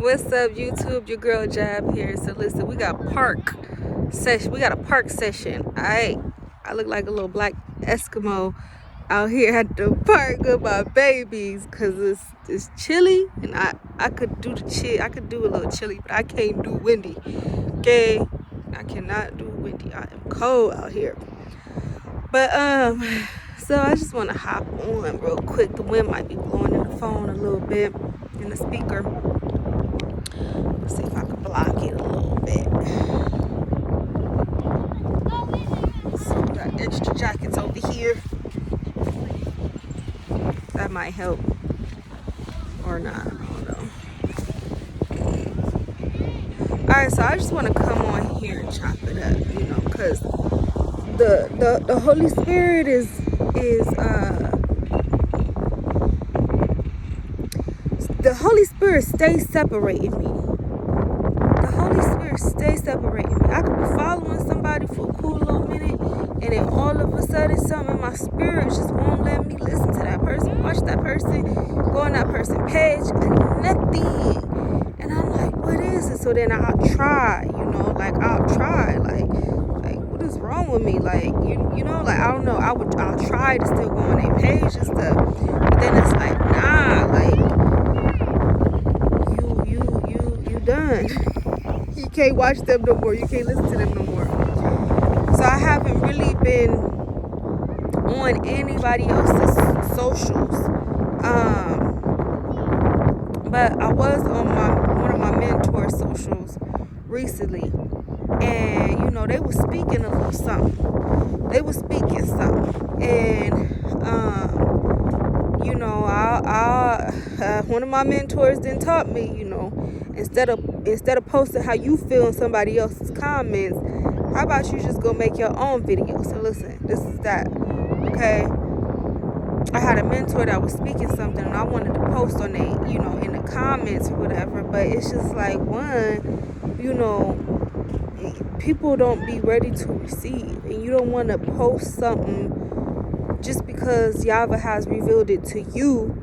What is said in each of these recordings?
What's up, YouTube? Your girl Jab here. So listen, we got park session. We got a park session. I look like a little black Eskimo out here at the park with my babies because it's chilly, and I could do the chill. I could do a little chilly, but I can't do windy. Okay, I cannot do windy. I am cold out here. But so I just want to hop on real quick. The wind might be blowing in the phone a little bit, in the speaker. Let's see if I can block it a little bit. So we got extra jackets over here. That might help. Or not, I don't know. Alright, so I just want to come on here and chop it up, you know, because the Holy Spirit is the Holy Spirit stays separating me. The Holy Spirit stays separating me. I could be following somebody for a cool little minute, and then all of a sudden something in my spirit just won't let me listen to that person, watch that person, go on that person's page, and nothing. And I'm like, what is it? So then I'll try, what is wrong with me? Like, you know, like, I don't know. I'll try to still go on their page and stuff. But then it's like, nah, like, you done. You can't watch them no more. You can't listen to them no more. So I haven't really been on anybody else's socials. But I was on one of my mentor's socials recently. And, you know, they were speaking a little something. They were speaking something. And, you know, one of my mentors then taught me, you know, instead of posting how you feel in somebody else's comments, how about you just go make your own video? So listen, this is that, okay? I had a mentor that was speaking something, and I wanted to post on it, you know, in the comments or whatever, but it's just like, one, you know, people don't be ready to receive, and you don't want to post something just because Yahweh has revealed it to you,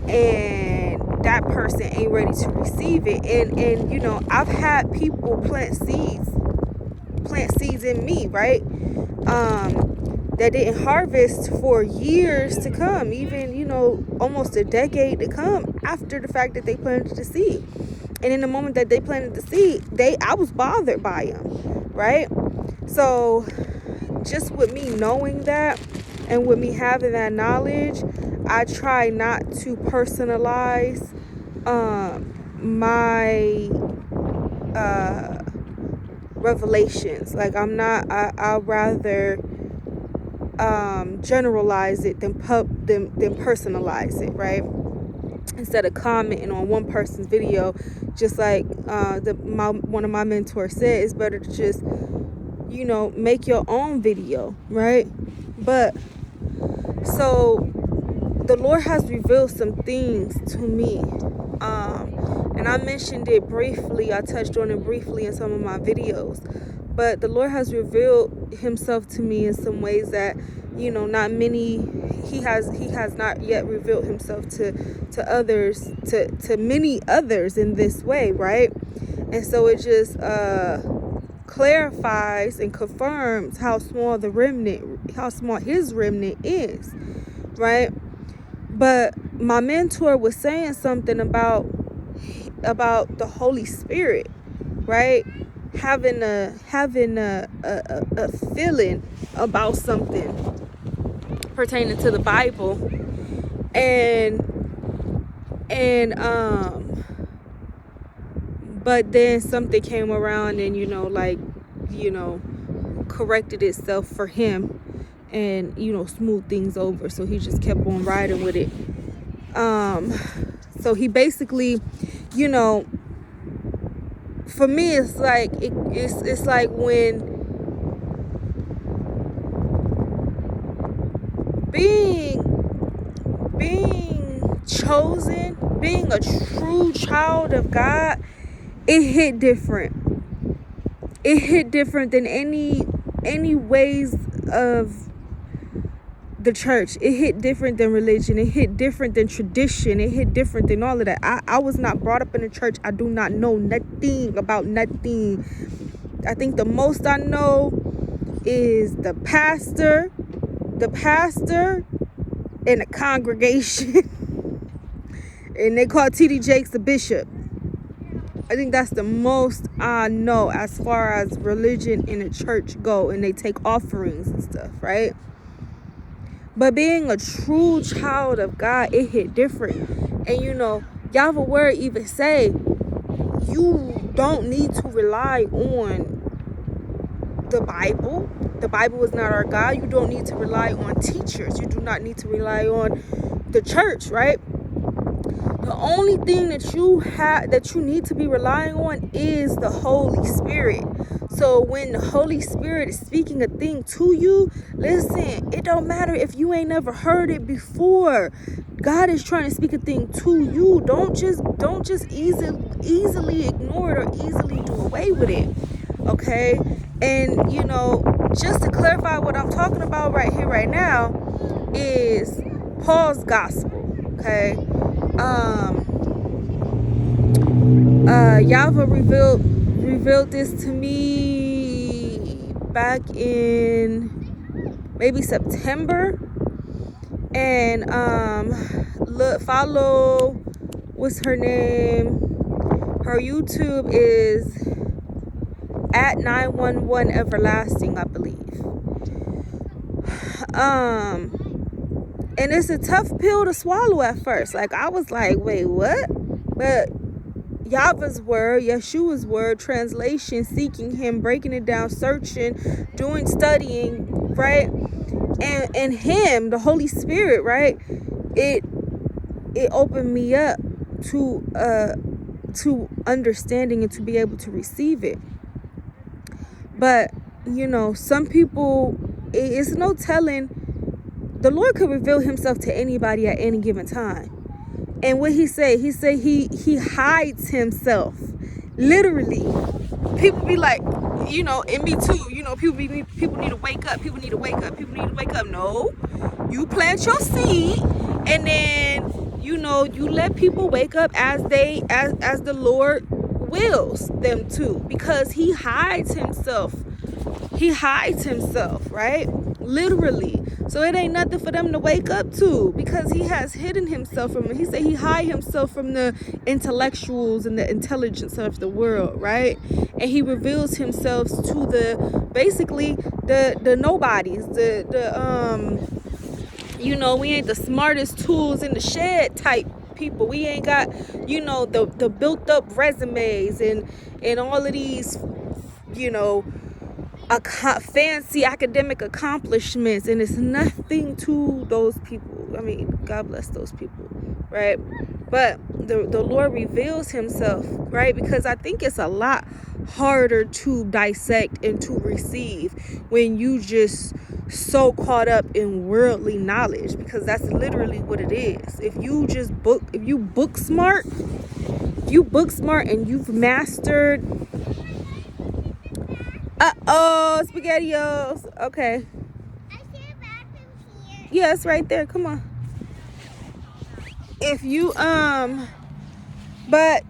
and that person ain't ready to receive it. And you know, I've had people plant seeds in me, right? That didn't harvest for years to come, even, you know, almost a decade to come after the fact that they planted the seed. And in the moment that they planted the seed, I was bothered by them, right? So just with me knowing that, and with me having that knowledge, I try not to personalize my revelations. Like, I'd rather generalize it than personalize it, right? Instead of commenting on one person's video, just like one of my mentors said, it's better to just, you know, make your own video, right? But so the Lord has revealed some things to me, and I mentioned it briefly. I touched on it briefly in some of my videos, but the Lord has revealed himself to me in some ways that, you know, not many. He has not yet revealed himself to others, to many others in this way, right? And so it just clarifies and confirms how small his remnant is, right? But my mentor was saying something about the Holy Spirit, right? Having a feeling about something pertaining to the Bible, and but then something came around and, you know, like, you know, corrected itself for him, and, you know, smooth things over. So he just kept on riding with it. So he basically, you know, for me, it's like it's like when being chosen, being a true child of God, it hit different. It hit different than any ways of the church. It hit different than religion. It hit different than tradition. It hit different than all of that. I was not brought up in the church. I do not know nothing about nothing. I think the most I know is the pastor, and the congregation. And they call T.D. Jakes the bishop. I think that's the most I know as far as religion in a church go. And they take offerings and stuff, right? But being a true child of God, it hit different. And you know, Yahweh word even say, you don't need to rely on the Bible. The Bible is not our God. You don't need to rely on teachers. You do not need to rely on the church, right? The only thing that you need to be relying on is the Holy Spirit. So when the Holy Spirit is speaking a thing to you, listen, it don't matter if you ain't never heard it before. God is trying to speak a thing to you. Don't just easily ignore it or easily do away with it. Okay? And you know, just to clarify what I'm talking about right here, right now, is Paul's gospel. Okay? Yahweh revealed this to me back in maybe September. And follow, what's her name? Her YouTube is at 911 Everlasting, I believe. And it's a tough pill to swallow at first. Like, I was like, wait, what? But Yahweh's word, Yeshua's word, translation, seeking him, breaking it down, searching, studying, right? And him, the Holy Spirit, right? It opened me up to understanding and to be able to receive it. But, you know, some people, it's no telling. The Lord could reveal himself to anybody at any given time. And what he say? He hides himself. Literally. People be like, you know, and me too, you know, people need to wake up. People need to wake up. No. You plant your seed, and then, you know, you let people wake up as the Lord wills them to, because he hides himself. Right? Literally. So it ain't nothing for them to wake up to, because he has hidden himself from them. He said he hide himself from the intellectuals and the intelligence of the world, right? And he reveals himself to the nobodies, you know, we ain't the smartest tools in the shed type people. We ain't got, you know, the built up resumes and all of these, you know, fancy academic accomplishments, and it's nothing to those people. I mean, God bless those people, right? But the Lord reveals himself, right? Because I think it's a lot harder to dissect and to receive when you just so caught up in worldly knowledge, because that's literally what it is. If you book smart and you've mastered SpaghettiOs. Okay. I see a bathroom here. Yeah, it's right there. Come on. If you but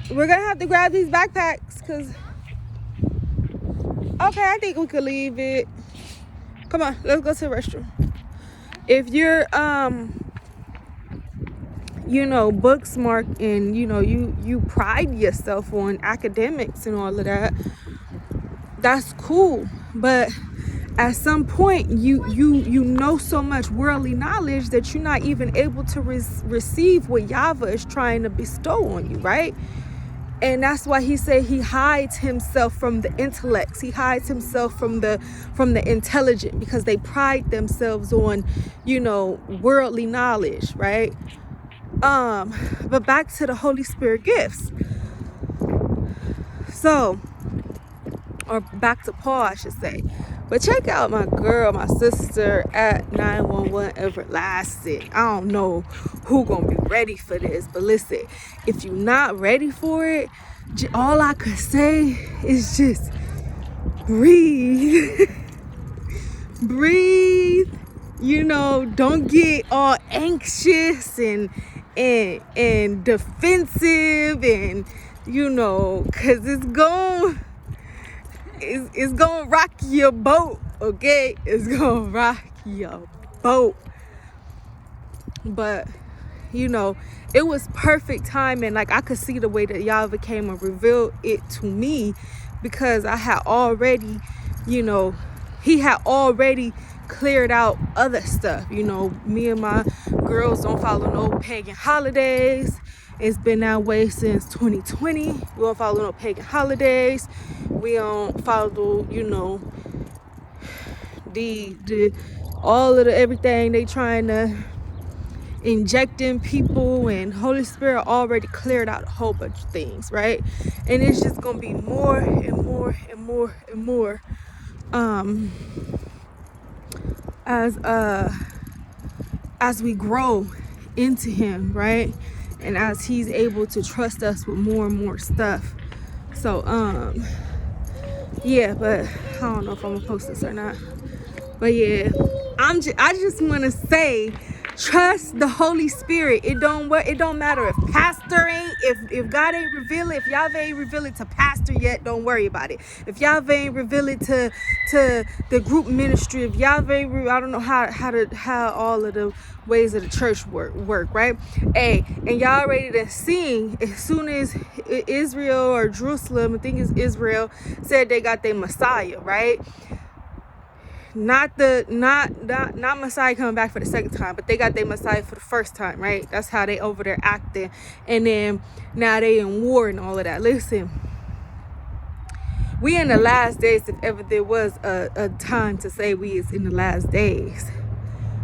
we're gonna have to grab these backpacks, because okay, I think we could leave it. Come on, let's go to the restroom. If you're you know, book smart, and you know, you pride yourself on academics and all of that, that's cool. But at some point you know so much worldly knowledge that you're not even able to receive what Yahweh is trying to bestow on you, right? And that's why he said he hides himself from the intellects. He hides himself from the intelligent, because they pride themselves on, you know, worldly knowledge, right? But back to the Holy Spirit gifts. So, or back to Paul, I should say. But check out my girl, my sister at 911 Everlasting. I don't know who gonna be ready for this, but listen, if you're not ready for it, all I could say is just breathe. Breathe don't get all anxious and defensive, and because it's gonna rock your boat, okay? It's gonna rock your boat. But it was perfect timing. Like, I could see the way that Yahweh came and revealed it to me, because I had already, he had already cleared out other stuff. Me and my girls don't follow no pagan holidays. It's been that way since 2020. We don't follow no pagan holidays. We don't follow, the all of the everything they trying to injecting people, and Holy Spirit already cleared out a whole bunch of things, right? And it's just gonna be more and more and more and more as we grow into him, right? And as he's able to trust us with more and more stuff. So yeah, but I don't know if I'm gonna post this or not. But yeah, I just want to say, trust the Holy Spirit. It don't matter if pastor ain't, if God ain't reveal it, if Yahweh ain't reveal it to pastor yet, don't worry about it. If Yahweh ain't reveal it to the group ministry, if Yahweh, I don't know how all of the ways of the church work, right? Hey, and y'all ready to sing as soon as Israel or Jerusalem, I think it's Israel, said they got their Messiah, right? Not Messiah coming back for the second time, but they got their Messiah for the first time, right? That's how they over there acting. And then now they in war and all of that. Listen, we in the last days, if ever there was a time to say we is in the last days.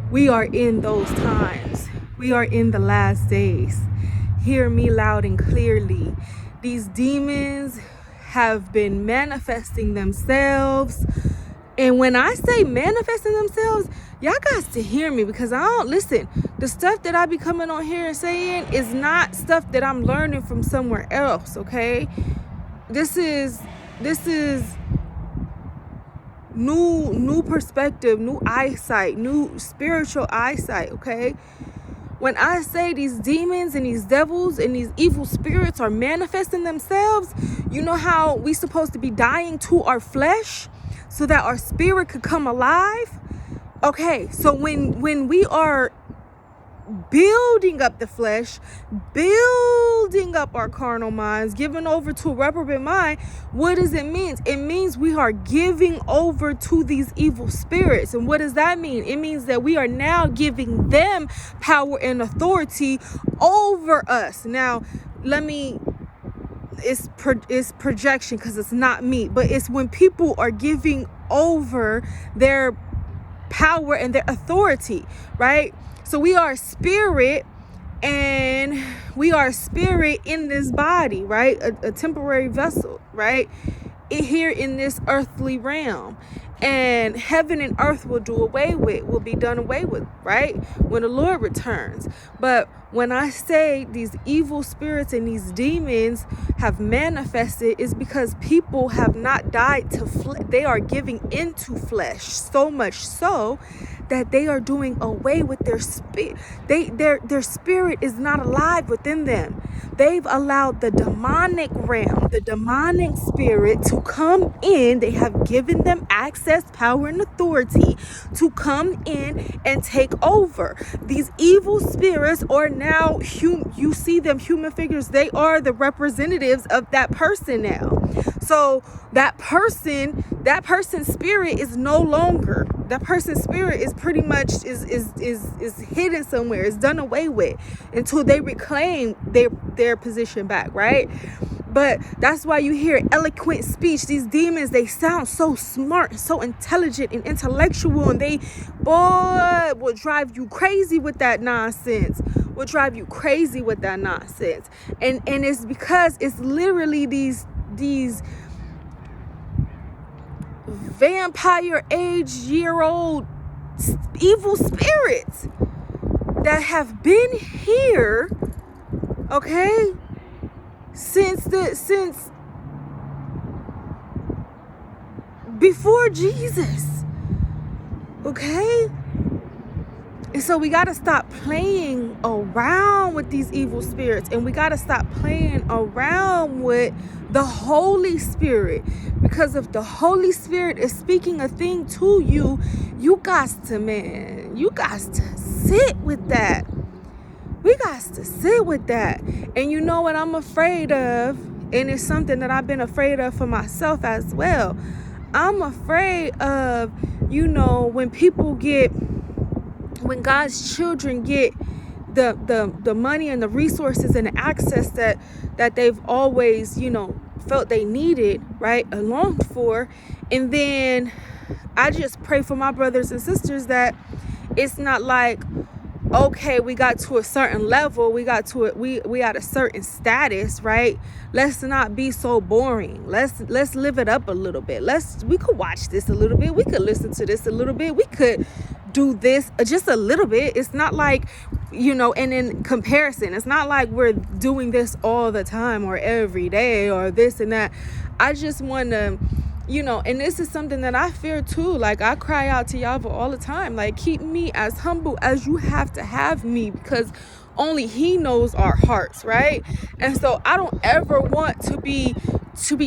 We are in those times. We are in the last days. Hear me loud and clearly. These demons have been manifesting themselves. And when I say manifesting themselves, y'all got to hear me, because I don't listen. The stuff that I be coming on here and saying is not stuff that I'm learning from somewhere else, okay? This is new perspective, new eyesight, new spiritual eyesight, okay? When I say these demons and these devils and these evil spirits are manifesting themselves, you know how we supposed to be dying to our flesh so that our spirit could come alive? Okay, so when we are building up the flesh, building up our carnal minds, giving over to a reprobate mind, what does it mean? It means we are giving over to these evil spirits. And what does that mean? It means that we are now giving them power and authority over us. Now, it's projection, because it's not me, but it's when people are giving over their power and their authority, right? So we are spirit, and we are spirit in this body, right? A temporary vessel, right? Here in this earthly realm. And heaven and earth will be done away with, right? When the Lord returns. But when I say these evil spirits and these demons have manifested, is because people have not died to flesh. They are giving into flesh, so much so that they are doing away with their spirit. Their spirit is not alive within them. They've allowed the demonic realm, the demonic spirit to come in. They have given them access, power, and authority to come in and take over. These evil spirits are now, you see them, human figures. They are the representatives of that person now. So that person's spirit is no longer. That person's spirit is pretty much is hidden somewhere. It's done away with until they reclaim their position back, right? But that's why you hear eloquent speech. These demons, they sound so smart, so intelligent and intellectual, and they, will drive you crazy with that nonsense. And it's because it's literally these vampire age-year-old evil spirits that have been here, okay, since before Jesus, okay? And so we got to stop playing around with these evil spirits, and we got to stop playing around with the Holy Spirit, because if the Holy Spirit is speaking a thing to you, you got to sit with that. We got to sit with that. And you know what I'm afraid of, and it's something that I've been afraid of for myself as well. I'm afraid of, when God's children get the money and the resources and the access that they've always, felt they needed, right, and longed for. And then I just pray for my brothers and sisters that it's not like, okay, we got to a certain level, we got a certain status, right? Let's not be so boring. Let's live it up a little bit. We could watch this a little bit. We could listen to this a little bit. We could do this just a little bit. It's not like, and in comparison, it's not like we're doing this all the time or every day or this and that. I just want to, and this is something that I fear too. Like, I cry out to Yahweh all the time, like, keep me as humble as you have to have me, because only He knows our hearts, right? And so I don't ever want to be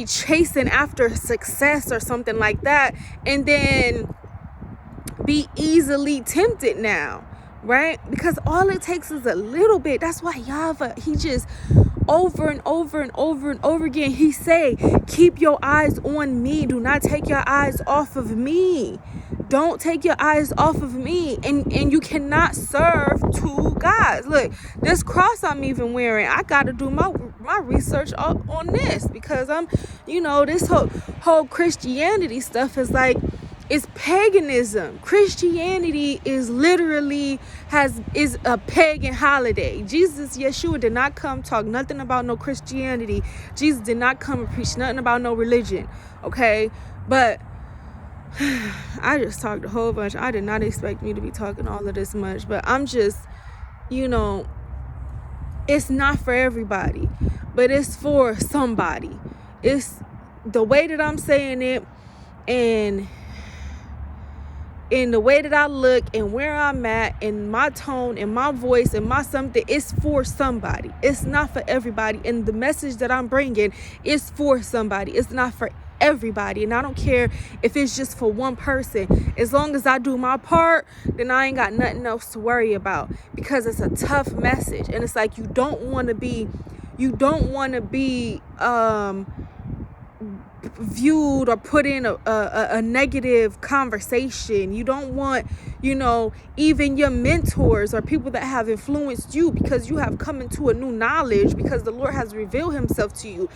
chasing after success or something like that, and then be easily tempted now, right? Because all it takes is a little bit. That's why Yahweh, He just over and over and over and over again, He say, keep your eyes on me. Do not take your eyes off of me. Don't take your eyes off of me. And you cannot serve two gods. Look, this cross I'm even wearing, I got to do my research on this, because I'm, this whole Christianity stuff is like, it's paganism. Christianity is literally is a pagan holiday. Jesus, Yeshua, did not come talk nothing about no Christianity. Jesus did not come and preach nothing about no religion. Okay? But I just talked a whole bunch. I did not expect me to be talking all of this much. But I'm just, it's not for everybody, but it's for somebody. It's the way that I'm saying it, and in the way that I look and where I'm at and my tone and my voice and my something, it's for somebody. It's not for everybody. And the message that I'm bringing is for somebody. It's not for everybody. And I don't care if it's just for one person. As long as I do my part, then I ain't got nothing else to worry about, because it's a tough message. And it's like, you don't want to be viewed or put in a negative conversation. You don't want, even your mentors or people that have influenced you, because you have come into a new knowledge, because the Lord has revealed Himself to you.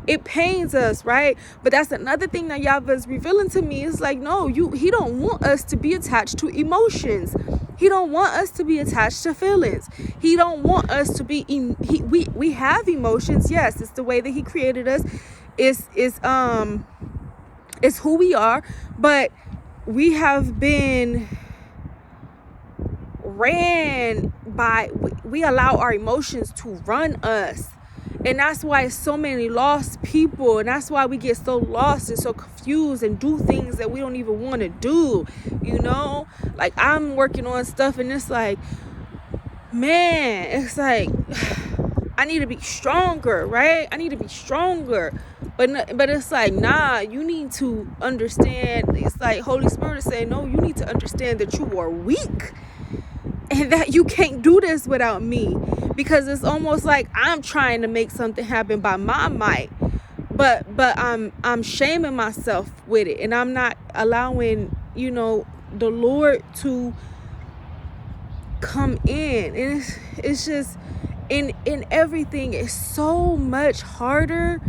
It pains us, right? But that's another thing that Yahweh is revealing to me. It's like, no, He don't want us to be attached to emotions. He don't want us to be attached to feelings. He don't want us to be. We have emotions. Yes, it's the way that He created us. It's who we are. But we have been ran by. We allow our emotions to run us. And that's why so many lost people, and that's why we get so lost and so confused and do things that we don't even want to do, Like, I'm working on stuff, and it's like, man, it's like, I need to be stronger, right? I need to be stronger. But it's like, nah, you need to understand. It's like Holy Spirit is saying, no, you need to understand that you are weak, and that you can't do this without me, because it's almost like I'm trying to make something happen by my might, but I'm shaming myself with it, and I'm not allowing, the Lord to come in. And it's just in everything, it's so much harder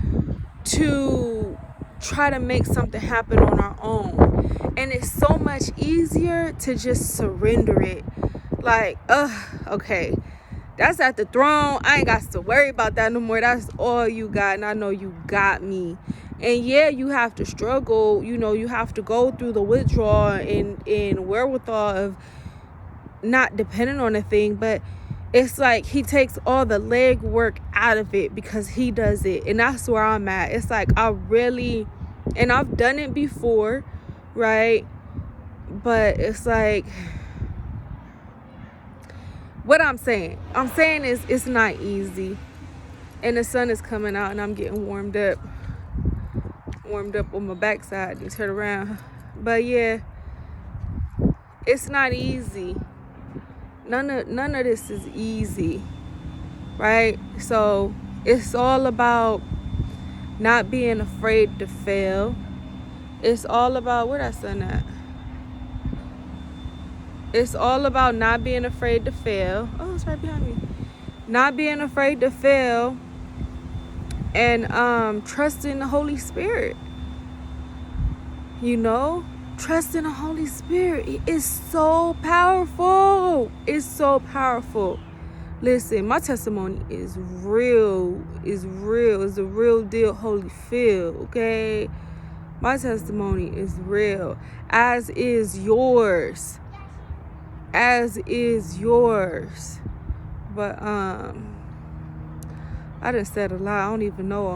to try to make something happen on our own, and it's so much easier to just surrender it. Like, okay, that's at the throne. I ain't got to worry about that no more. That's all you got, and I know you got me. And yeah, you have to struggle. You have to go through the withdrawal and wherewithal of not depending on a thing. But it's like He takes all the leg work out of it, because He does it. And that's where I'm at. It's like, and I've done it before, right? But it's like, what I'm saying is it's not easy. And the sun is coming out and I'm getting warmed up on my backside and turn around. But yeah, it's not easy. None of this is easy, right? So it's all about not being afraid to fail. It's all about, where that sun at? It's all about not being afraid to fail. Oh, it's right behind me. Not being afraid to fail, and trusting the Holy Spirit. You know, trusting the Holy Spirit is so powerful. It's so powerful. Listen, my testimony is real. It's a real deal, Holyfield, okay? My testimony is real, as is yours. As is yours. But I done said a lot. I don't even know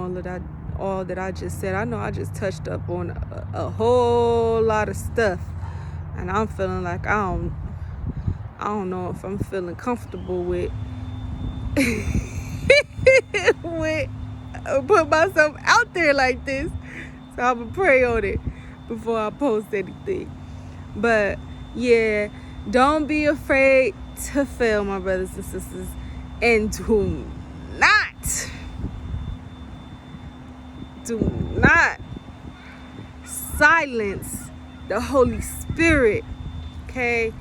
all that I just said. I know I just touched up on a whole lot of stuff, and I'm feeling like I don't know if I'm feeling comfortable with with put myself out there like this. So I'm gonna pray on it before I post anything. But yeah, don't be afraid to fail, my brothers and sisters, and do not silence the Holy Spirit, okay?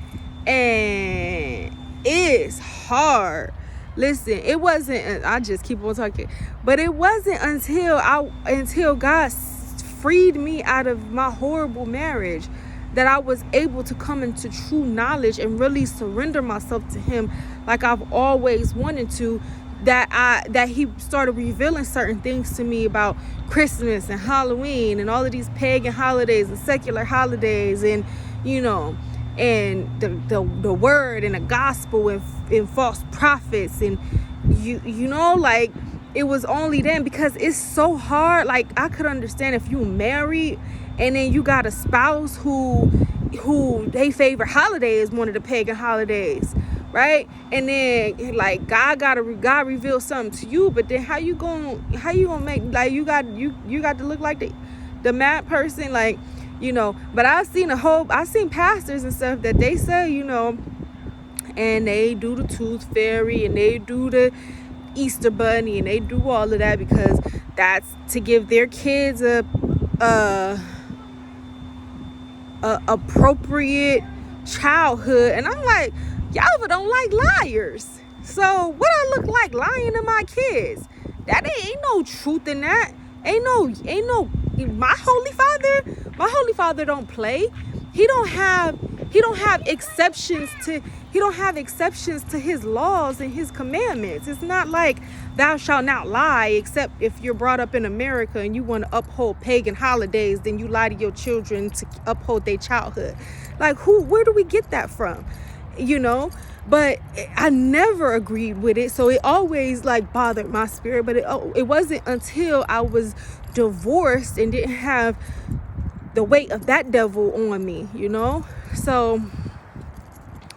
And it's hard. Listen, it wasn't, I just keep on talking, but it wasn't until God freed me out of my horrible marriage that I was able to come into true knowledge and really surrender myself to Him like I've always wanted to, that He started revealing certain things to me about Christmas and Halloween and all of these pagan holidays and secular holidays, and you know, and the word and the gospel and false prophets, and you know, like, it was only then, because it's so hard. Like, I could understand if you married and then you got a spouse who they favorite holiday is one of the pagan holidays, right? And then like God revealed something to you, but then how you gonna make, like, you got to look like the mad person, like, you know. But I've seen pastors and stuff that they say, you know, and they do the tooth fairy and they do the Easter bunny and they do all of that because that's to give their kids a appropriate childhood. And I'm like, y'all don't like liars, so what I look like lying to my kids? That ain't no truth in that. Ain't no my holy father don't play. He don't have exceptions to his laws and his commandments. It's not like thou shalt not lie, except if you're brought up in America and you want to uphold pagan holidays, then you lie to your children to uphold their childhood. Like, where do we get that from? You know? But I never agreed with it, so it always like bothered my spirit. But it wasn't until I was divorced and didn't have the weight of that devil on me, you know. So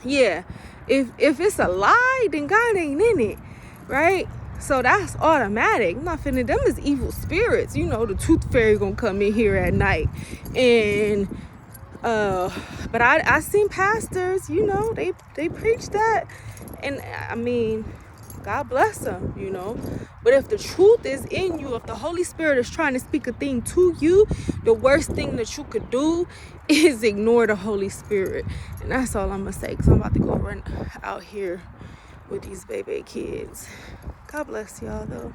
yeah, if it's a lie, then God ain't in it, right? So that's automatic. I'm not finna, them is evil spirits, you know. The tooth fairy gonna come in here at night, and but I seen pastors, you know, they preach that, and I mean, God bless them, you know. But if the truth is in you, if the Holy Spirit is trying to speak a thing to you, the worst thing that you could do is ignore the Holy Spirit. And that's all I'm gonna say, because I'm about to go run out here with these baby kids. God bless y'all though.